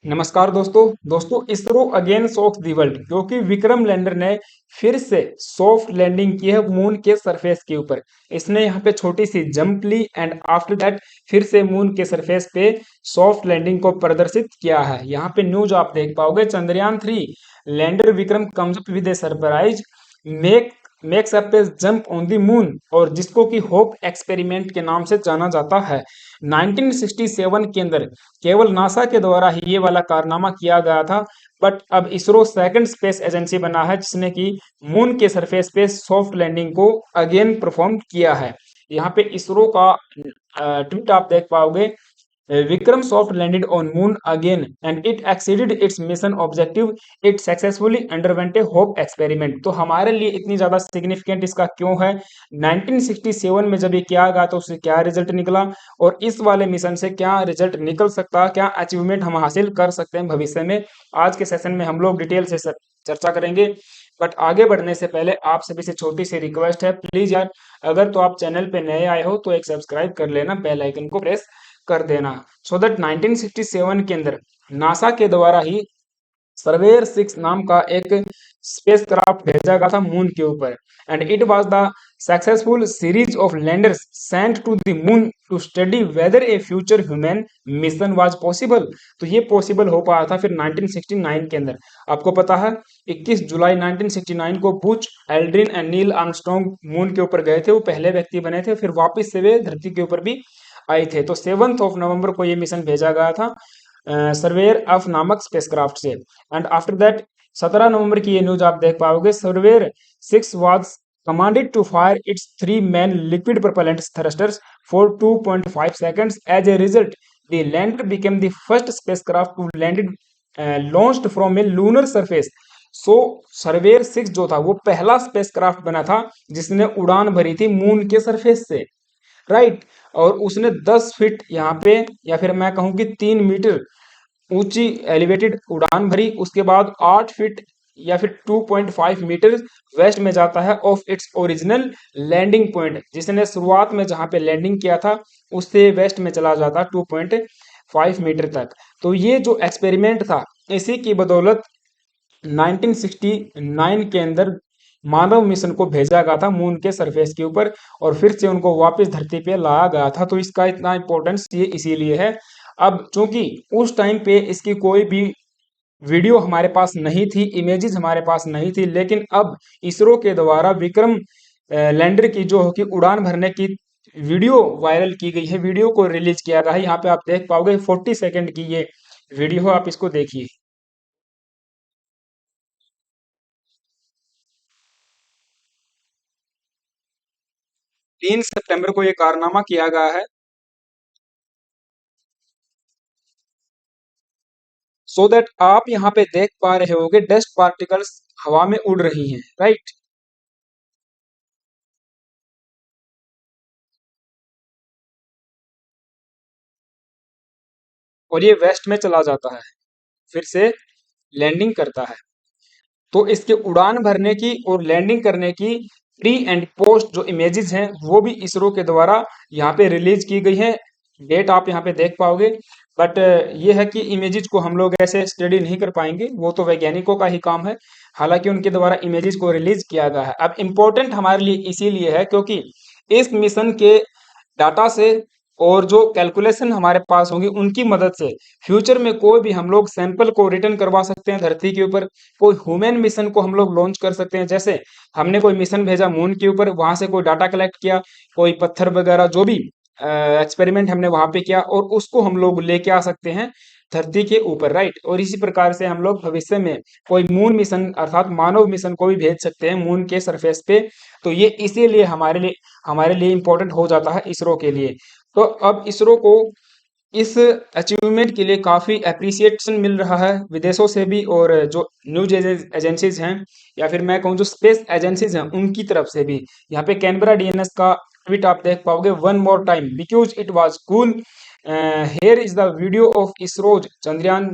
नमस्कार दोस्तों ISRO again shocks the world क्योंकि विक्रम लैंडर ने फिर से सॉफ्ट लैंडिंग की है मून के सरफेस के ऊपर। इसने यहाँ पे छोटी सी जंप ली एंड आफ्टर दैट फिर से मून के सरफेस पे सॉफ्ट लैंडिंग को प्रदर्शित किया है। यहाँ पे न्यूज आप देख पाओगे, Chandrayaan 3 lander Vikram comes up with A surprise make makes up A jump on the moon, और जिसको कि होप एक्सपेरिमेंट के नाम से जाना जाता है। 1967 के अंदर केवल नासा के द्वारा ही ये वाला कारनामा किया गया था, बट अब इसरो सेकंड स्पेस एजेंसी बना है जिसने कि मून के सरफेस पे सॉफ्ट लैंडिंग को अगेन परफॉर्म किया है। यहाँ पे इसरो का ट्वीट आप देख पाओगे, Vikram soft landed on moon again and it exceeded it's mission objective, it successfully underwent a hope experiment. तो हमारे लिए इतनी ज्यादा सिग्निफिकेंट इसका क्यों है? 1967 में जब ये किया गया तो उससे क्या रिजल्ट निकला, और इस वाले मिशन से क्या रिजल्ट निकल सकता है, क्या अचीवमेंट हम हासिल कर सकते हैं भविष्य में, आज के सेशन में हम लोग डिटेल से चर्चा करेंगे। बट आगे बढ़ने से पहले आप सभी से छोटी सी रिक्वेस्ट है, प्लीज यार अगर तो आप चैनल पे नए आए हो तो एक सब्सक्राइब कर लेना, बेल आइकन को प्रेस कर देना, सो दैट 1967 के अंदर नासा के द्वारा ही सर्वेयर 6 नाम का एक स्पेसक्राफ्ट भेजा गया था मून के ऊपर, and it was the successful series of landers sent to the moon to study whether a future human mission was possible. तो ये पॉसिबल हो पाया था फिर 1969 के अंदर। आपको पता है 21 जुलाई 1969 को Buzz Aldrin and Neil Armstrong moon के ऊपर गए थे, वो पहले व्यक्ति बने थे, फिर वापस से वे धरती के ऊपर भी आए थे। तो 7 नवंबर को ये मिशन भेजा गया था सर्वेयर ऑफ नामक स्पेसक्राफ्ट से, एंड आफ्टर दैट 17 नवंबर की ये न्यूज आप देख पाओगे, surveyor 6 was commanded to fire its 3 main liquid propellant thrusters for 2.5 seconds. As a result, the lander became the first spacecraft to launched from a lunar surface. So surveyor 6 जो था वो पहला spacecraft बना था जिसने उड़ान भरी थी मून के सरफेस से, राइट। और उसने 10 फीट यहाँ पे, या फिर मैं कहूँ कि 3 मीटर ऊंची एलिवेटेड उड़ान भरी, उसके बाद 8 फीट या फिर 2.5 मीटर वेस्ट में जाता है of its original landing point. जिसने शुरुआत में जहां पे लैंडिंग किया था उससे वेस्ट में चला जाता 2.5 मीटर तक। तो ये जो एक्सपेरिमेंट था इसी की बदौलत 1969 के अंदर मानव मिशन को भेजा गया था मून के सरफेस के ऊपर, और फिर से उनको वापस धरती पे लाया गया था। तो इसका इतना इम्पोर्टेंस ये इसीलिए है। अब चूंकि उस टाइम पे इसकी कोई भी वीडियो हमारे पास नहीं थी, इमेजेस हमारे पास नहीं थी, लेकिन अब इसरो के द्वारा विक्रम लैंडर की जो कि उड़ान भरने की वीडियो वायरल की गई है, वीडियो को रिलीज किया गया है। यहाँ पे आप देख पाओगे 40 सेकंड की ये वीडियो है, आप इसको देखिए। 3 सितंबर को ये कारनामा किया गया है, सो दैट आप यहाँ पे देख पा रहे होगे डस्ट पार्टिकल्स हवा में उड़ रही हैं, राइट। और ये वेस्ट में चला जाता है, फिर से लैंडिंग करता है। तो इसके उड़ान भरने की और लैंडिंग करने की प्री एंड पोस्ट जो इमेजेस हैं वो भी इसरो के द्वारा यहाँ पे रिलीज की गई है। डेट आप यहाँ पे देख पाओगे, बट ये है कि इमेजेस को हम लोग ऐसे स्टडी नहीं कर पाएंगे, वो तो वैज्ञानिकों का ही काम है। हालांकि उनके द्वारा इमेजेस को रिलीज किया गया है। अब इम्पोर्टेंट हमारे लिए इसीलिए है क्योंकि इस मिशन के डाटा से और जो कैलकुलेशन हमारे पास होंगी उनकी मदद से फ्यूचर में कोई भी हम लोग सैंपल को रिटर्न करवा सकते हैं धरती के ऊपर। कोई ह्यूमन मिशन को हम लोग लॉन्च कर सकते हैं, जैसे हमने कोई मिशन भेजा मून के ऊपर, वहां से कोई डाटा कलेक्ट किया, कोई पत्थर वगैरह जो भी एक्सपेरिमेंट हमने वहां पे किया, और उसको हम लोग लेके आ सकते हैं धरती के ऊपर, राइट। और इसी प्रकार से हम लोग भविष्य में कोई मून मिशन अर्थात मानव मिशन को भी भेज सकते हैं मून के सरफेस पे। तो ये इसीलिए हमारे लिए इम्पोर्टेंट हो जाता है इसरो के लिए। तो अब इसरो को इस अचीवमेंट के लिए काफी अप्रिसिएशन मिल रहा है विदेशों से भी, और जो न्यूज एजेंसीज हैं या फिर मैं कहूँ जो स्पेस एजेंसीज हैं उनकी तरफ से भी। यहाँ पे कैनबरा डीएनएस का ट्वीट आप देख पाओगे, one more time because it was cool, here is the video of ISRO's Chandrayaan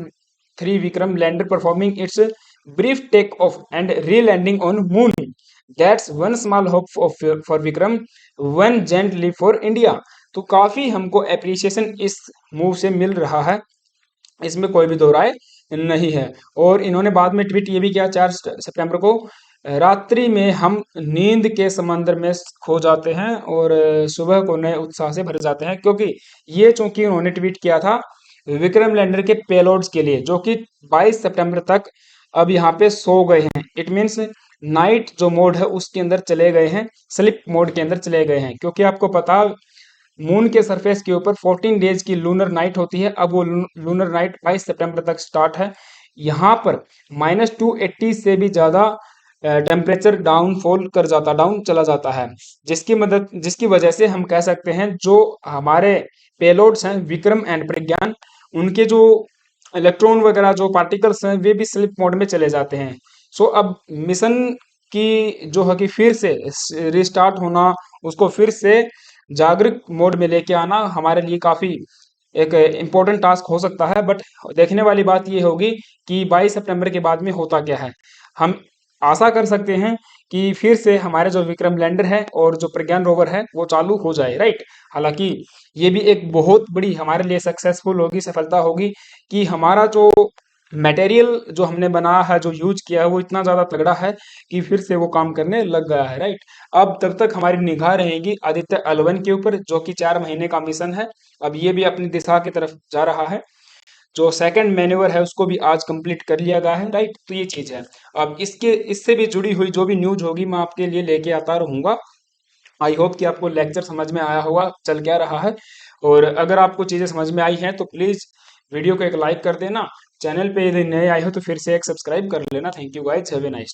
3 Vikram lander performing it's brief takeoff and re-landing on moon. That's one small hope for Vikram, one giant leap for India. तो काफी हमको appreciation इस move से मिल रहा है। इसमें कोई भी दो राय नहीं है। और इन्होंने बाद में ट्वीट ये भी किया 4 सितंबर को, रात्रि में हम नींद के समंदर में खो जाते हैं और सुबह को नए उत्साह से भर जाते हैं, क्योंकि ये चूंकि उन्होंने ट्वीट किया था विक्रम लैंडर के पेलोड्स के लिए, जो कि 22 सितंबर तक अब यहाँ पे सो गए हैं। इट मीन्स नाइट जो मोड है उसके अंदर चले गए हैं, स्लिप मोड के अंदर चले गए हैं, क्योंकि आपको पता मून के सरफेस के ऊपर 14 डेज की लूनर नाइट होती है। अब वो लूनर नाइट 22 सितंबर तक स्टार्ट है। यहाँ पर -280 से भी ज़्यादा टेम्परेचर डाउनफॉल कर जाता डाउन चला जाता है, जिसकी वजह से हम कह सकते हैं जो हमारे पेलोड्स हैं विक्रम एंड प्रज्ञान, उनके जो इलेक्ट्रॉन वगैरह जो पार्टिकल्स हैं वे भी स्लिप मोड में चले जाते हैं। सो अब मिशन की जो है कि फिर से रिस्टार्ट होना, उसको फिर से जागरूक मोड में लेके आना हमारे लिए काफी एक इम्पोर्टेंट टास्क हो सकता है। बट देखने वाली बात ये होगी कि 22 सितंबर के बाद में होता क्या है। हम आशा कर सकते हैं कि फिर से हमारे जो विक्रम लैंडर है और जो प्रज्ञान रोवर है वो चालू हो जाए, राइट। हालांकि ये भी एक बहुत बड़ी हमारे लिए सक्सेसफुल होगी, सफलता होगी कि हमारा जो मटेरियल जो हमने बनाया है, जो यूज किया है, वो इतना ज्यादा तगड़ा है कि फिर से वो काम करने लग गया है, राइट। अब तब तक हमारी निगाह रहेगी आदित्य L1 के ऊपर, जो कि 4 महीने का मिशन है। अब ये भी अपनी दिशा की तरफ जा रहा है। जो सेकंड मैन्यूवर है उसको भी आज कंप्लीट कर लिया गया है, राइट। तो ये चीज है। अब इसके इससे भी जुड़ी हुई जो भी न्यूज होगी मैं आपके लिए लेके आता रहूंगा। आई होप कि आपको लेक्चर समझ में आया होगा चल क्या रहा है। और अगर आपको चीजें समझ में आई हैं तो प्लीज वीडियो को एक लाइक कर देना। चैनल पे यदि नए आए हो तो फिर से एक सब्सक्राइब कर लेना। Thank you guys, have a nice day.